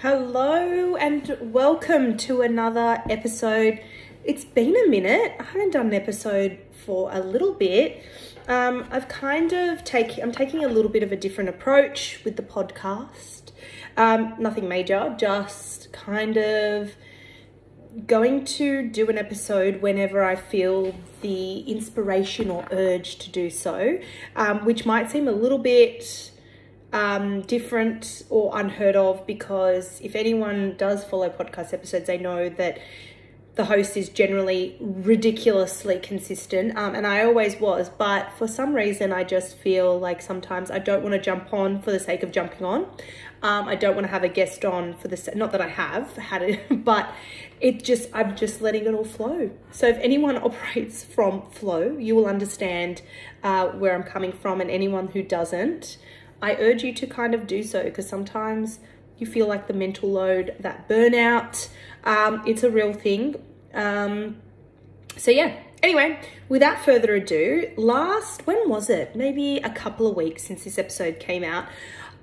Hello and welcome to another episode. It's been a minute. I haven't done an episode for a little bit. I'm taking a little bit of a different approach with the podcast. Nothing major, just kind of going to do an episode whenever I feel the inspiration or urge to do so, which might seem a little bit different or unheard of, because if anyone does follow podcast episodes, they know that the host is generally ridiculously consistent, and I always was, but for some reason I just feel like sometimes I don't want to jump on for the sake of jumping on. I don't want to have a guest on for the, not that I have had it, but I'm just letting it all flow. So if anyone operates from flow, you will understand where I'm coming from, and anyone who doesn't, I urge you to kind of do so, because sometimes you feel like the mental load, that burnout, it's a real thing. So yeah, anyway, without further ado, when was it? Maybe a couple of weeks since this episode came out,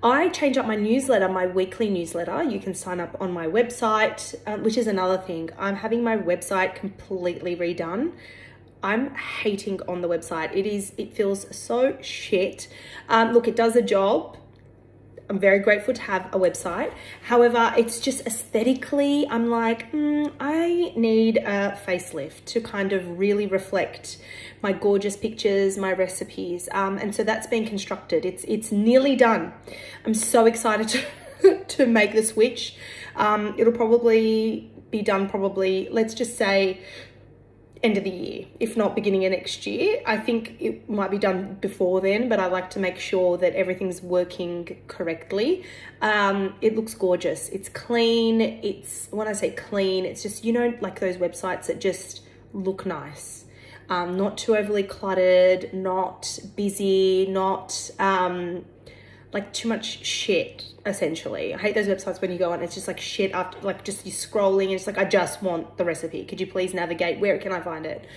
I changed up my newsletter, my weekly newsletter. You can sign up on my website, which is another thing. I'm having my website completely redone. I'm hating on the website. It feels so shit. Look, it does a job. I'm very grateful to have a website. However, it's just aesthetically, I'm like, I need a facelift to kind of really reflect my gorgeous pictures, my recipes. And so that's been constructed. It's nearly done. I'm so excited to make the switch. It'll probably be done let's just say, end of the year, if not beginning of next year. I think it might be done before then, but I like to make sure that everything's working correctly. It looks gorgeous. It's clean. When I say clean, it's just, like those websites that just look nice. Not too overly cluttered, not busy, not like too much shit, essentially. I hate those websites when you go on, it's just like shit after, like just you're scrolling and it's like, I just want the recipe. Could you please navigate? Where can I find it?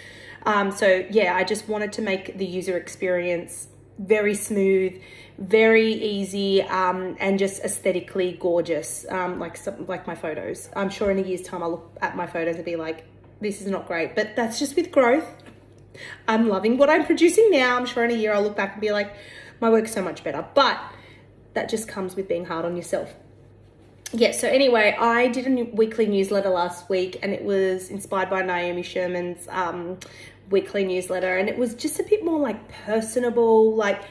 So yeah, I just wanted to make the user experience very smooth, very easy, and just aesthetically gorgeous, like my photos. I'm sure in a year's time I'll look at my photos and be like, this is not great, but that's just with growth. I'm loving what I'm producing now. I'm sure in a year I'll look back and be like, my work's so much better, but that just comes with being hard on yourself. Yeah, so anyway, I did a weekly newsletter last week, and it was inspired by Naomi Sherman's weekly newsletter, and it was just a bit more like personable, like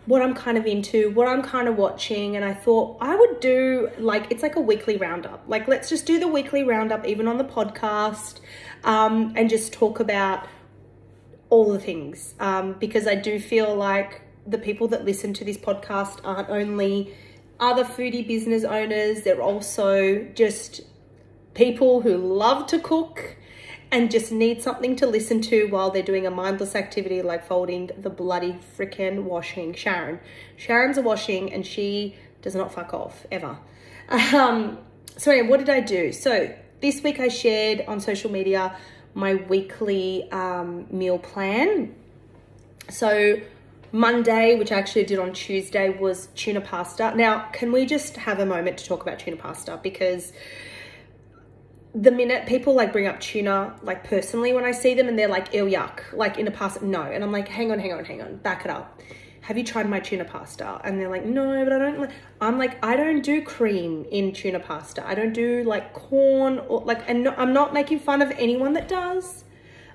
what I'm kind of into, what I'm kind of watching, and I thought I would do it's like a weekly roundup. Like, let's just do the weekly roundup even on the podcast, and just talk about all the things, because I do feel like the people that listen to this podcast aren't only other foodie business owners, they're also just people who love to cook and just need something to listen to while they're doing a mindless activity like folding the bloody freaking washing. Sharon's a washing, and she does not fuck off ever. So anyway, what did I do? So this week I shared on social media my weekly meal plan. So Monday, which I actually did on Tuesday, was tuna pasta. Now, can we just have a moment to talk about tuna pasta? Because the minute people bring up tuna, personally, when I see them and they're like, ew, yuck, in a pasta, no. And I'm like, hang on, back it up. Have you tried my tuna pasta? And they're like, no, but I don't. I'm like, I don't do cream in tuna pasta. I don't do corn or and no, I'm not making fun of anyone that does,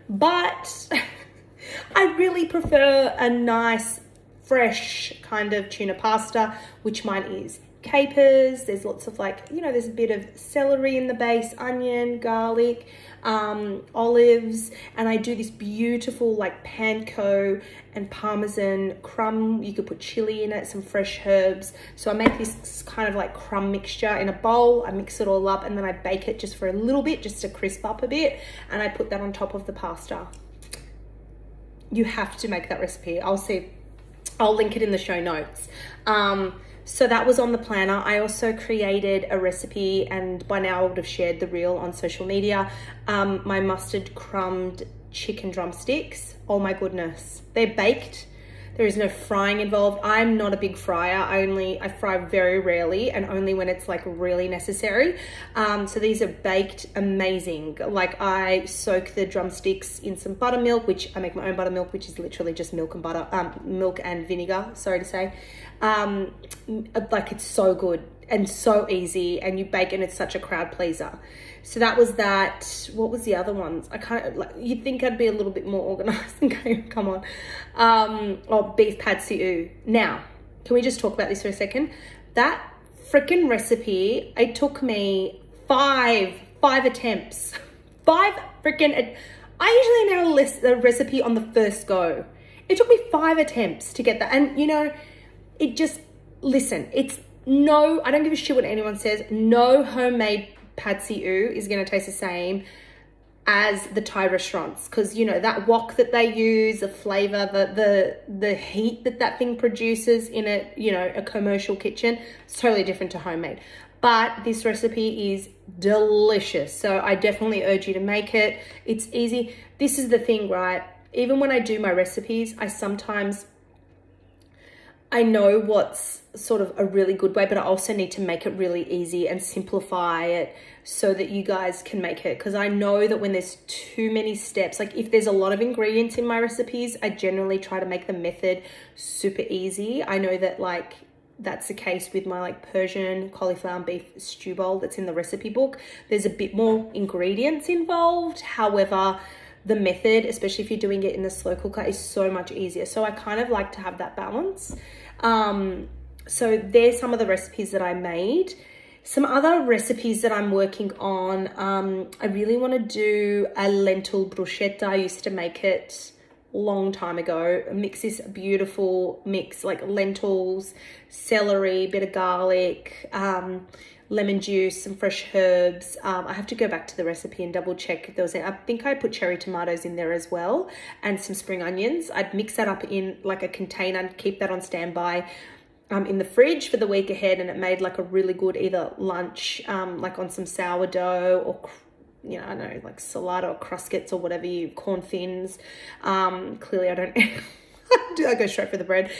but I really prefer a nice, fresh kind of tuna pasta, which mine is. Capers, there's lots of there's a bit of celery in the base, onion, garlic, olives, and I do this beautiful panko and parmesan crumb. You could put chili in it, some fresh herbs. So I make this kind of crumb mixture in a bowl. I mix it all up, and then I bake it just for a little bit, just to crisp up a bit, and I put that on top of the pasta. You have to make that recipe. I'll link it in the show notes. So that was on the planner. I also created a recipe, and by now I would have shared the reel on social media. My mustard crumbed chicken drumsticks. Oh my goodness. They're baked. There is no frying involved. I'm not a big fryer. I fry very rarely and only when it's like really necessary. So these are baked amazing. Like I soak the drumsticks in some buttermilk, which I make my own buttermilk, which is literally just milk and butter, milk and vinegar, sorry to say. Like it's so good and so easy, and you bake and it's such a crowd pleaser. So that was that. What was the other ones? I kind of like, you'd think I'd be a little bit more organized and go, come on. Oh, beef pad see ew. Now, can we just talk about this for a second? That freaking recipe, it took me five attempts. I usually nail a recipe on the first go. It took me 5 attempts to get that. And you know, it just, listen, it's no, I don't give a shit what anyone says. No homemade pad see ew is going to taste the same as the Thai restaurants, because you know that wok that they use, the flavor, the heat that thing produces in a, you know, a commercial kitchen, it's totally different to homemade. But this recipe is delicious, so I definitely urge you to make it. It's easy. This is the thing, right? Even when I do my recipes, I know what's sort of a really good way, but I also need to make it really easy and simplify it so that you guys can make it. Because I know that when there's too many steps, like if there's a lot of ingredients in my recipes, I generally try to make the method super easy. I know that like that's the case with my like Persian cauliflower and beef stew bowl that's in the recipe book. There's a bit more ingredients involved. However, the method, especially if you're doing it in the slow cooker, is so much easier. So I kind of like to have that balance. So there's some of the recipes that I made. Some other recipes that I'm working on. I really want to do a lentil bruschetta. I used to make it a long time ago. Mix this beautiful mix, like lentils, celery, bit of garlic, lemon juice, some fresh herbs. I have to go back to the recipe and double check if there was I think I put cherry tomatoes in there as well, and some spring onions. I'd mix that up in like a container and keep that on standby in the fridge for the week ahead, and it made like a really good either lunch, like on some sourdough, or you know, I don't know, like salad or crustkits or whatever you, corn thins. Clearly I don't I go straight for the bread.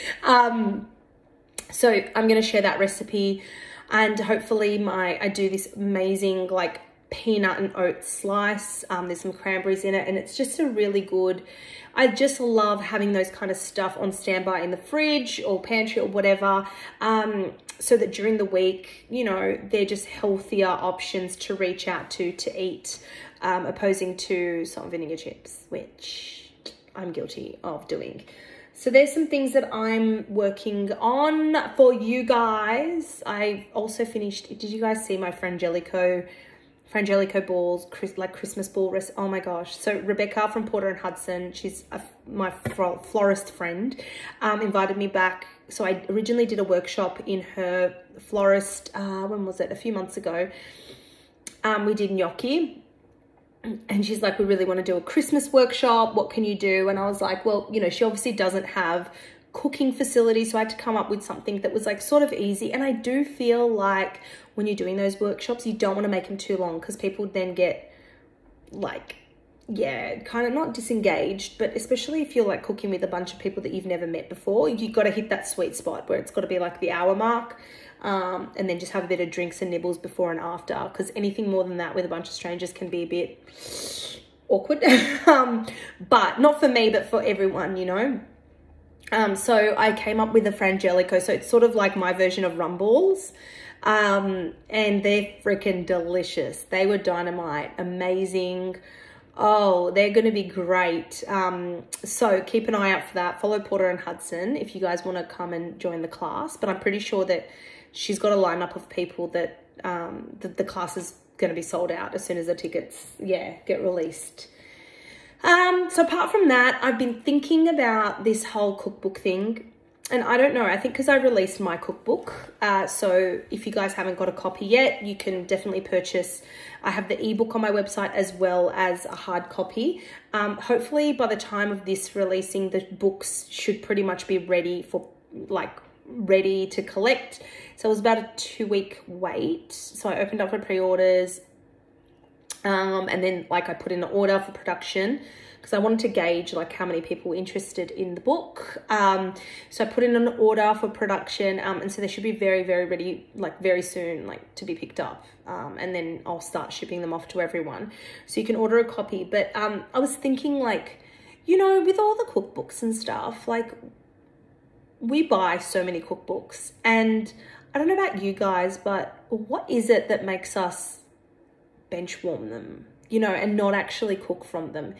So I'm going to share that recipe. And hopefully I do this amazing like peanut and oat slice. There's some cranberries in it, and it's just a really good, I just love having those kind of stuff on standby in the fridge or pantry or whatever, so that during the week, you know, they're just healthier options to reach out to eat, opposing to salt and vinegar chips, which I'm guilty of doing. So there's some things that I'm working on for you guys. I also finished, did you guys see my Frangelico balls, like Christmas ball recipe? Oh my gosh. So Rebecca from Porter and Hudson, she's my florist friend, invited me back. So I originally did a workshop in her florist, when was it? A few months ago. We did gnocchi. And she's like, we really want to do a Christmas workshop. What can you do? And I was like, well, you know, she obviously doesn't have cooking facilities. So I had to come up with something that was like sort of easy. And I do feel like when you're doing those workshops, you don't want to make them too long, because people then get like, yeah, kind of not disengaged, but especially if you're like cooking with a bunch of people that you've never met before, you've got to hit that sweet spot where it's got to be like the hour mark. And then just have a bit of drinks and nibbles before and after, because anything more than that with a bunch of strangers can be a bit awkward. But not for me, but for everyone, you know. So I came up with a Frangelico. So it's sort of like my version of rum balls. And they're freaking delicious. They were dynamite, amazing. Oh, they're going to be great. So keep an eye out for that. Follow Porter and Hudson if you guys want to come and join the class. But I'm pretty sure that she's got a lineup of people that the class is going to be sold out as soon as the tickets, yeah, get released. So apart from that, I've been thinking about this whole cookbook thing. And I don't know, I think because I released my cookbook. So if you guys haven't got a copy yet, you can definitely purchase. I have the ebook on my website as well as a hard copy. Hopefully by the time of this releasing, the books should pretty much be ready to collect. So it was about a 2-week wait. So I opened up for pre-orders. And then like I put in the order for production. because I wanted to gauge like how many people were interested in the book. So I put in an order for production, and so they should be very, very ready, like very soon, like to be picked up. And then I'll start shipping them off to everyone. So you can order a copy. But I was thinking, like, you know, with all the cookbooks and stuff, like we buy so many cookbooks, and I don't know about you guys, but what is it that makes us bench warm them, you know, and not actually cook from them?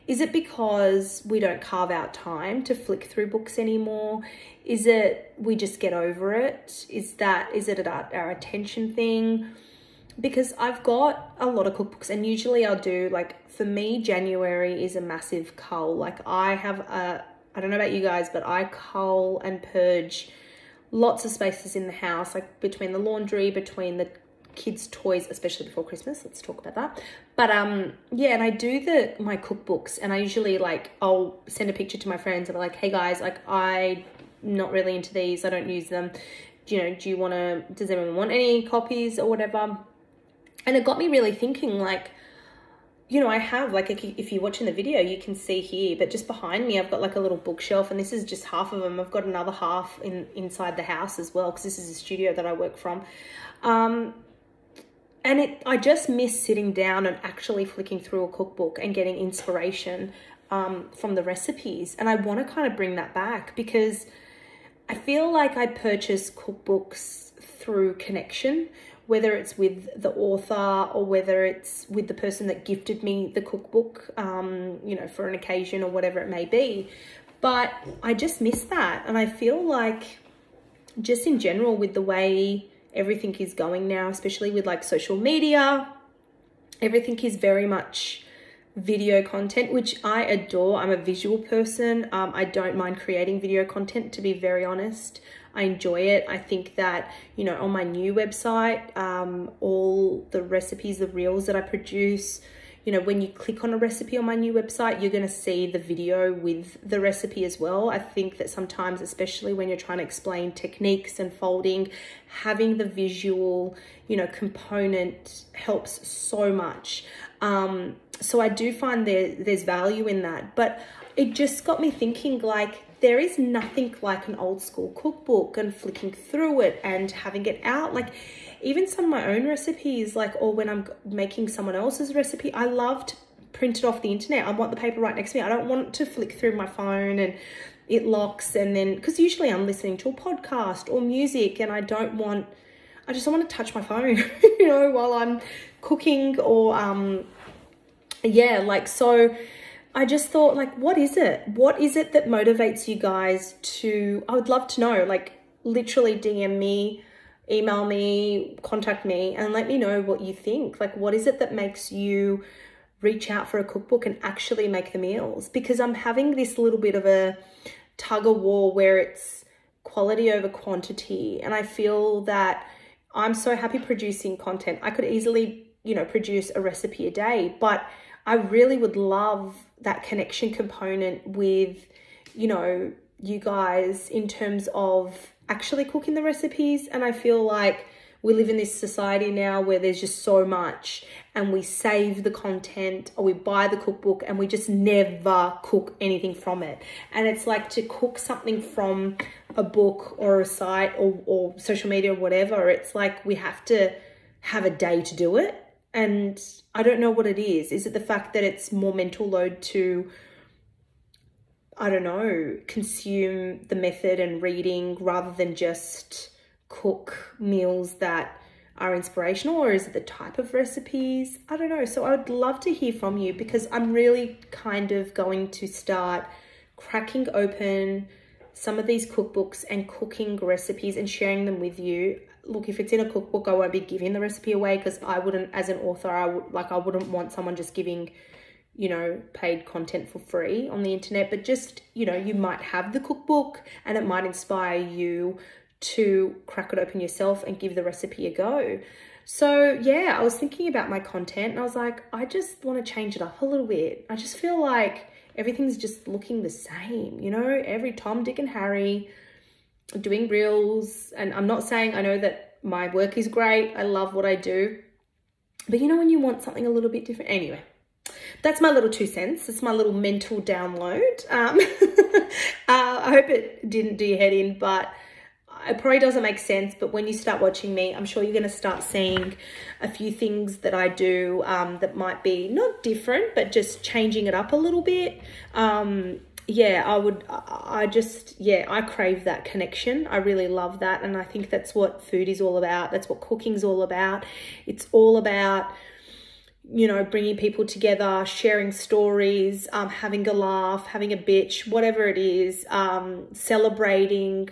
Is it because we don't carve out time to flick through books anymore? Is it we just get over it? Is it our attention thing? Because I've got a lot of cookbooks, and usually I'll do, like, for me, January is a massive cull. Like I don't know about you guys, but I cull and purge lots of spaces in the house, like between the laundry, between the kids' toys, especially before Christmas. Let's talk about that. But yeah, and I do my cookbooks, and I usually, like, I'll send a picture to my friends and be like, hey guys, like, I'm not really into these. I don't use them. You know, does anyone want any copies or whatever? And it got me really thinking, like, you know, I have, like, if you're watching the video, you can see here, but just behind me, I've got like a little bookshelf, and this is just half of them. I've got another half inside the house as well, because this is a studio that I work from. And I just miss sitting down and actually flicking through a cookbook and getting inspiration from the recipes. And I want to kind of bring that back, because I feel like I purchase cookbooks through connection, whether it's with the author or whether it's with the person that gifted me the cookbook, you know, for an occasion or whatever it may be. But I just miss that. And I feel like just in general, with the way everything is going now, especially with like social media, everything is very much video content, which I adore. I'm a visual person. I don't mind creating video content, to be very honest. I enjoy it. I think that, you know, on my new website, all the recipes, the reels that I produce, you know, when you click on a recipe on my new website, you're going to see the video with the recipe as well. I think that sometimes, especially when you're trying to explain techniques and folding, having the visual, you know, component helps so much. So I do find there's value in that, but it just got me thinking, like, there is nothing like an old school cookbook and flicking through it and having it out. Like, even some of my own recipes, like, or when I'm making someone else's recipe, I love to print it off the internet. I want the paper right next to me. I don't want to flick through my phone and it locks, and then, because usually I'm listening to a podcast or music, and I just don't want to touch my phone, you know, while I'm cooking, or yeah, like, so I just thought, like, what is it? What is it that motivates you guys to, I would love to know, like, literally DM me, email me, contact me, and let me know what you think. Like, what is it that makes you reach out for a cookbook and actually make the meals? Because I'm having this little bit of a tug of war where it's quality over quantity. And I feel that I'm so happy producing content. I could easily, you know, produce a recipe a day, but I really would love that connection component with, you know, you guys in terms of actually cooking the recipes. And I feel like we live in this society now where there's just so much, and we save the content or we buy the cookbook and we just never cook anything from it. And it's like, to cook something from a book or a site or social media or whatever, it's like we have to have a day to do it. And I don't know what it is. Is it the fact that it's more mental load to, I don't know, consume the method and reading rather than just cook meals that are inspirational? Or is it the type of recipes? I don't know. So I would love to hear from you, because I'm really kind of going to start cracking open some of these cookbooks and cooking recipes and sharing them with you. Look, if it's in a cookbook, I won't be giving the recipe away, because I wouldn't, as an author, I wouldn't want someone just giving, you know, paid content for free on the internet. But just, you know, you might have the cookbook and it might inspire you to crack it open yourself and give the recipe a go. So yeah, I was thinking about my content and I was like, I just want to change it up a little bit. I just feel like everything's just looking the same, you know, every Tom, Dick and Harry doing reels. And I'm not saying, I know that my work is great, I love what I do, but you know, when you want something a little bit different, anyway. that's my little 2 cents. It's my little mental download. I hope it didn't do your head in, but it probably doesn't make sense. But when you start watching me, I'm sure you're going to start seeing a few things that I do that might be not different, but just changing it up a little bit. Yeah, I crave that connection. I really love that. And I think that's what food is all about. That's what cooking's all about. It's all about, you know, bringing people together, sharing stories, having a laugh, having a bitch, whatever it is, celebrating,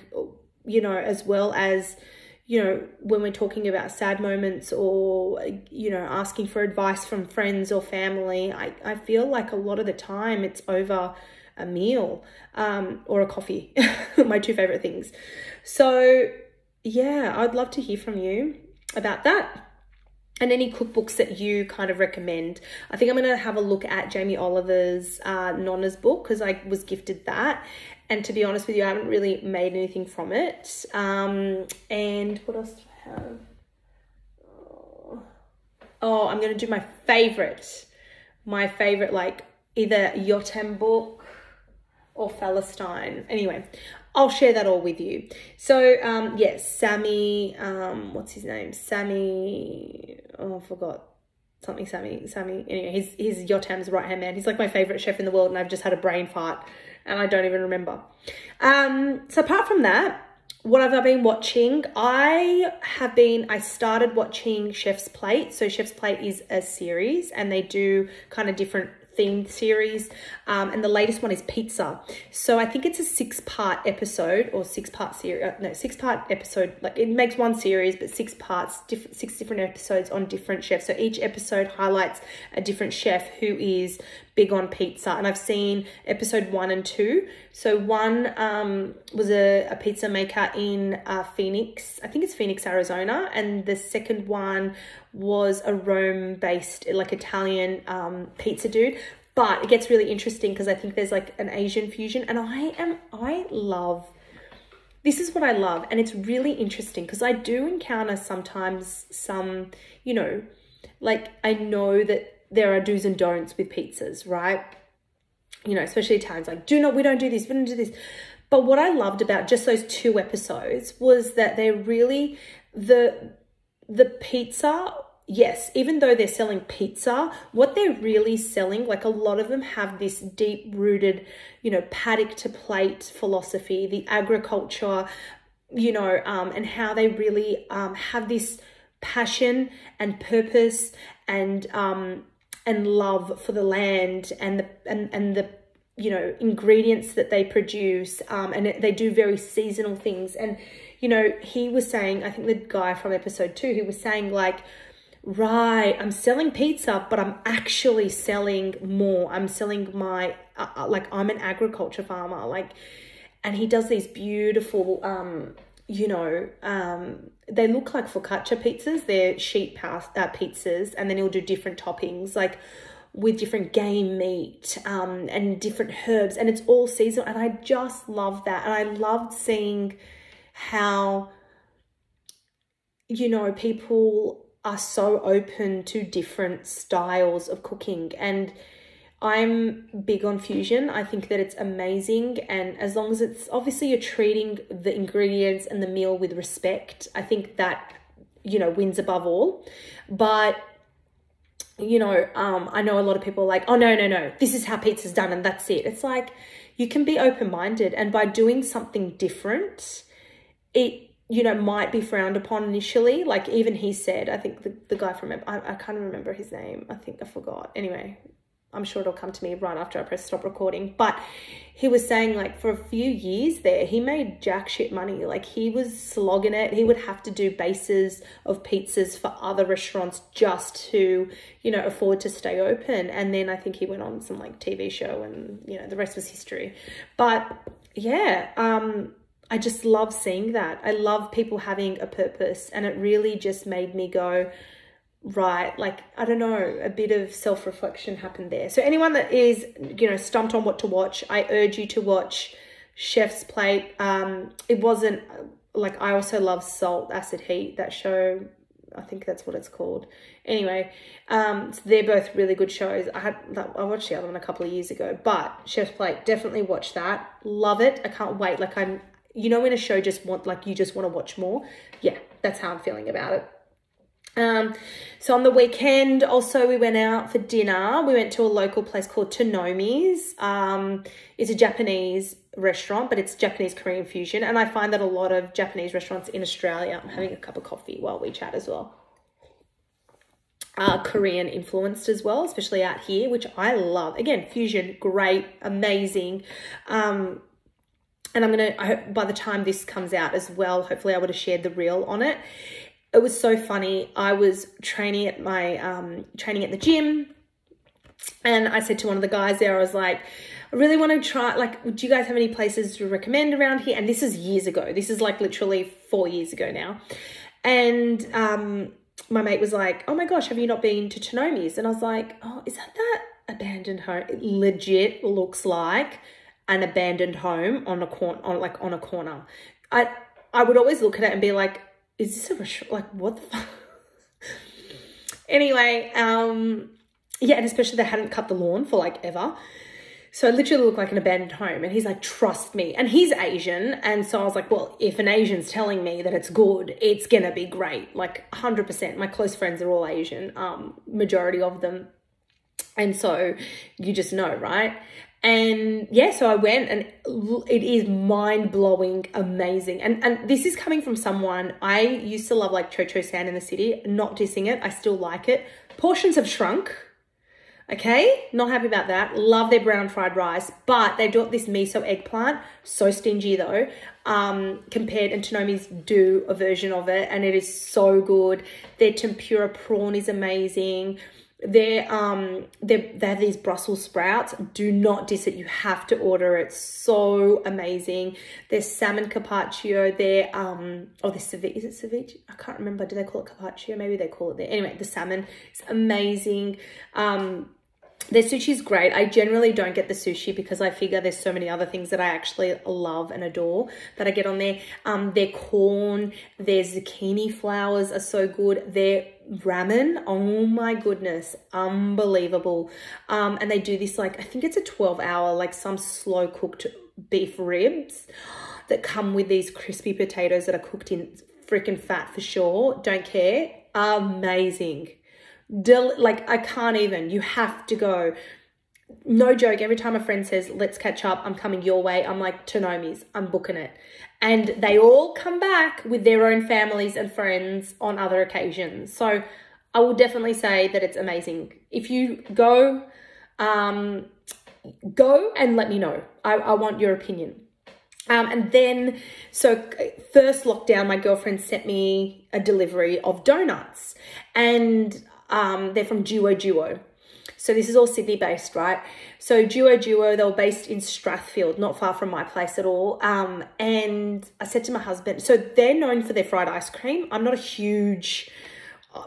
you know, as well as, you know, when we're talking about sad moments or, you know, asking for advice from friends or family, I feel like a lot of the time it's over a meal or a coffee, my 2 favorite things. So yeah, I'd love to hear from you about that and any cookbooks that you kind of recommend. I think I'm going to have a look at Jamie Oliver's Nonna's book because I was gifted that. And to be honest with you, I haven't really made anything from it. And what else do I have? Oh, I'm going to do my favorite, like either Yotam book or Palestine. Anyway, I'll share that all with you. So, yes, Sammy, what's his name? Sammy, oh, I forgot. Something Sammy. Anyway, he's Yotam's right-hand man. He's like my favorite chef in the world, and I've just had a brain fart, and I don't even remember. So apart from that, what have I been watching? I started watching Chef's Plate. So Chef's Plate is a series, and they do kind of different themed series, and the latest one is pizza. So I think it's a 6-part episode or 6-part series. No, 6-part episode. Like it makes one series, but 6 parts, 6 different episodes on different chefs. So each episode highlights a different chef who is big on pizza. And I've seen episode 1 and 2. So 1 was a pizza maker in Phoenix. I think it's Phoenix, Arizona, and the second one was a Rome-based, like Italian pizza dude. But it gets really interesting because I think there's like an Asian fusion, and this is what I love. And it's really interesting because I do encounter sometimes some, you know, like I know that there are do's and don'ts with pizzas, right? You know, especially Italians, like we don't do this, we don't do this. But what I loved about just those 2 episodes was that they're really the pizza, yes, even though they're selling pizza, what they're really selling, like a lot of them have this deep-rooted, you know, paddock to plate philosophy, the agriculture, you know, and how they really have this passion and purpose and love for the land and the you know, ingredients that they produce, and they do very seasonal things. And you know, he was saying, I think the guy from episode 2, he was saying like, right, I'm selling pizza, but I'm actually selling more. I'm selling my, like I'm an agriculture farmer, like, and he does these beautiful, you know, they look like focaccia pizzas. They're sheet pizzas, and then he'll do different toppings, like with different game meat, and different herbs, and it's all seasonal. And I just love that. And I loved seeing how, you know, people are so open to different styles of cooking. And I'm big on fusion. I think that it's amazing. And as long as it's, obviously you're treating the ingredients and the meal with respect, I think that, you know, wins above all. But, you know, I know a lot of people are like, oh, no, this is how pizza's done and that's it. It's like, you can be open-minded, and by doing something different, it, you know, might be frowned upon initially. Like even he said, I think the guy from, I can't remember his name. I think I forgot. Anyway, I'm sure it'll come to me right after I press stop recording. But he was saying like for a few years there, he made jack shit money. Like he was slogging it. He would have to do bases of pizzas for other restaurants just to, you know, afford to stay open. And then I think he went on some like TV show, and, you know, the rest was history. But yeah, I just love seeing that. I love people having a purpose, and it really just made me go, right, like, I don't know, a bit of self-reflection happened there. So anyone that is, you know, stumped on what to watch, I urge you to watch Chef's Plate. It wasn't, like, I also love Salt, Acid, Heat, that show. I think that's what it's called. Anyway, so they're both really good shows. I watched the other one a couple of years ago, but Chef's Plate, definitely watch that. Love it. I can't wait. Like you know when a show just want to watch more? Yeah, that's how I'm feeling about it. So on the weekend, also we went out for dinner. We went to a local place called Tanomis. It's a Japanese restaurant, but it's Japanese Korean fusion. And I find that a lot of Japanese restaurants in Australia, I'm having a cup of coffee while we chat as well, are Korean influenced as well, especially out here, which I love. Again, fusion, great, amazing. And I hope by the time this comes out as well, hopefully I would have shared the reel on it. It was so funny. I was training at the gym, and I said to one of the guys there, I was like, I really want to try, like, do you guys have any places to recommend around here? And this is years ago. This is like literally 4 years ago now. And my mate was like, oh my gosh, have you not been to Tanomis? And I was like, oh, is that abandoned home? It legit looks like an abandoned home on a corner. I would always look at it and be like, is this a restaurant? Like, what the fuck? Anyway, yeah, and especially they hadn't cut the lawn for like ever. So it literally looked like an abandoned home. And he's like, trust me. And he's Asian. And so I was like, well, if an Asian's telling me that it's good, it's going to be great. Like 100%. My close friends are all Asian, majority of them. And so you just know, right? And yeah, so I went, and it is mind-blowing, amazing. And this is coming from someone, I used to love like Cho-Cho-san in the city, not dissing it. I still like it. Portions have shrunk. Okay, not happy about that. Love their brown fried rice, but they do this miso eggplant, so stingy though, compared, and Tanomis do a version of it, and it is so good. Their tempura prawn is amazing. They have these Brussels sprouts. Do not diss it. You have to order it. So amazing. Their salmon carpaccio. Their ceviche. Is it ceviche? I can't remember. Do they call it carpaccio? Maybe they call it there. Anyway, the salmon is amazing. Their sushi is great. I generally don't get the sushi because I figure there's so many other things that I actually love and adore that I get on there. Their corn, their zucchini flowers are so good. Their ramen, oh my goodness, unbelievable. And they do this, like, I think it's a 12-hour, like some slow cooked beef ribs that come with these crispy potatoes that are cooked in freaking fat for sure. Don't care. Amazing. Like, I can't even. You have to go. No joke, every time a friend says, let's catch up, I'm coming your way, I'm like, Tanomis, I'm booking it. And they all come back with their own families and friends on other occasions. So I will definitely say that it's amazing. If you go, go and let me know. I want your opinion. And then, so first lockdown, my girlfriend sent me a delivery of donuts, and they're from Duo. So this is all Sydney based, right? So Duo, they were based in Strathfield, not far from my place at all. And I said to my husband, so they're known for their fried ice cream. I'm not a huge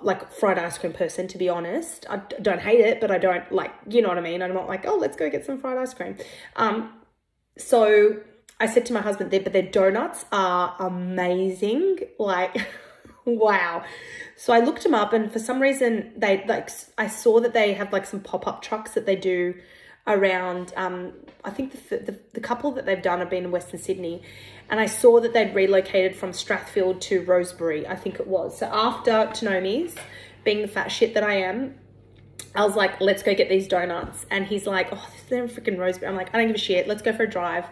like fried ice cream person, to be honest. I don't hate it, but I don't like, you know what I mean? I'm not like, oh, let's go get some fried ice cream. So I said to my husband, but their donuts are amazing. Like, wow. So I looked them up, and for some reason I saw that they have like some pop-up trucks that they do around, I think the couple that they've done have been in Western Sydney, and I saw that they'd relocated from Strathfield to Rosebery, I think it was. So after Tanomis, being the fat shit that I am, I was like, let's go get these donuts. And he's like, oh, they're in freaking Rosebery. I'm like, I don't give a shit. Let's go for a drive.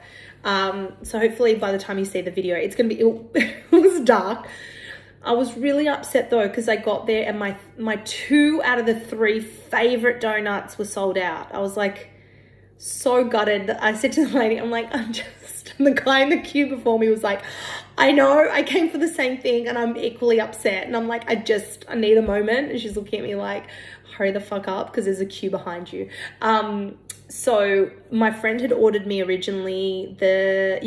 So hopefully by the time you see the video, it's going to be, it was dark. I was really upset though, because I got there and my 2 out of the 3 favorite donuts were sold out. I was like so gutted. I said to the lady, I'm like, the guy in the queue before me was like, I know, I came for the same thing and I'm equally upset. And I'm like, I need a moment. And she's looking at me like, hurry the fuck up, because there's a queue behind you. So my friend had ordered me originally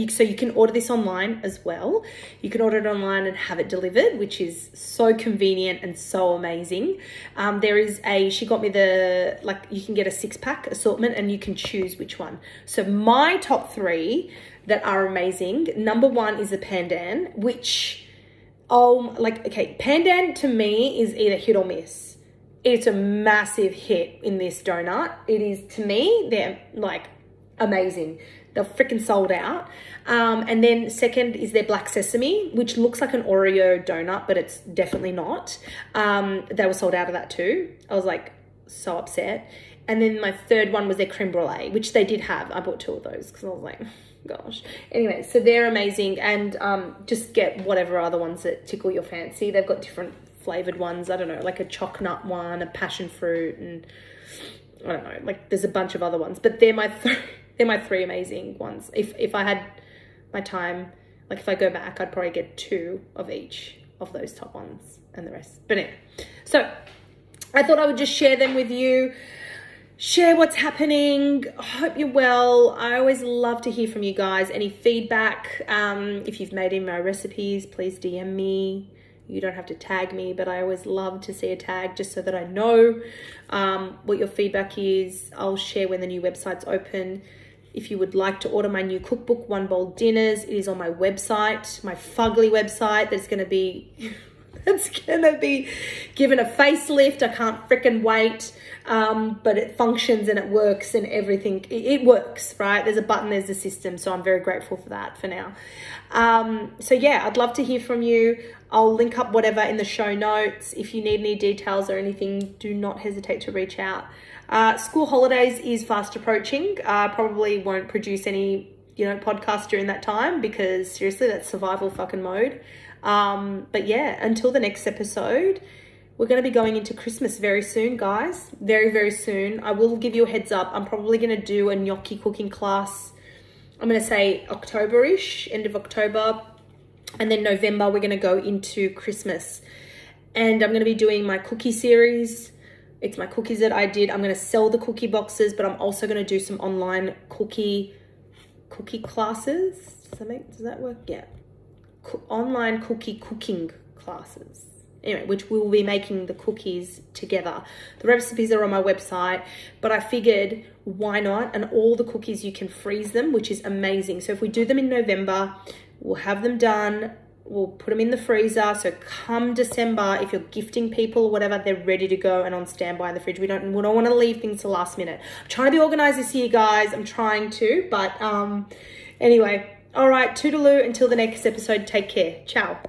so you can order this online as well. You can order it online and have it delivered, which is so convenient and so amazing. She got me you can get a 6-pack assortment and you can choose which one. So my top 3 that are amazing. Number 1 is the pandan, which oh, like, okay, pandan to me is either hit or miss. It's a massive hit in this donut. It is, to me, they're like amazing. They're freaking sold out. And then second is their black sesame, which looks like an Oreo donut, but it's definitely not. They were sold out of that too. I was like so upset. And then my third one was their creme brulee, which they did have. I bought 2 of those because I was like, gosh. Anyway, so they're amazing. And just get whatever other ones that tickle your fancy. They've got different flavored ones. I don't know, like a chocolate one, a passion fruit, and I don't know, like there's a bunch of other ones. But they're my three amazing ones. If I had my time, like if I go back, I'd probably get 2 of each of those top ones and the rest. But anyway, so I thought I would just share them with you, share what's happening. I hope you're well. I always love to hear from you guys. Any feedback, if you've made any of my recipes, please DM me. You don't have to tag me, but I always love to see a tag just so that I know what your feedback is. I'll share when the new website's open. If you would like to order my new cookbook, One Bowl Dinners, it is on my website, my fugly website. That's going to be given a facelift. I can't freaking wait. But it functions and it works and everything. It works, right? There's a button, there's a system. So I'm very grateful for that for now. So yeah, I'd love to hear from you. I'll link up whatever in the show notes. If you need any details or anything, do not hesitate to reach out. School holidays is fast approaching. Probably won't produce any, podcast during that time because seriously, that's survival fucking mode. But yeah, until the next episode, we're going to be going into Christmas very soon, guys. Very, very soon. I will give you a heads up. I'm probably going to do a gnocchi cooking class. I'm going to say October-ish, end of October. And then November, we're going to go into Christmas. And I'm going to be doing my cookie series. It's my cookies that I did. I'm going to sell the cookie boxes, but I'm also going to do some online cookie classes. Does that work? Yeah. Online cookie cooking classes. Anyway, which we will be making the cookies together. The recipes are on my website, but I figured why not? And all the cookies, you can freeze them, which is amazing. So if we do them in November, we'll have them done. We'll put them in the freezer. So come December, if you're gifting people or whatever, they're ready to go and on standby in the fridge. We don't want to leave things to last minute. I'm trying to be organized this year, guys. I'm trying to, but anyway. All right, toodaloo. Until the next episode, take care. Ciao.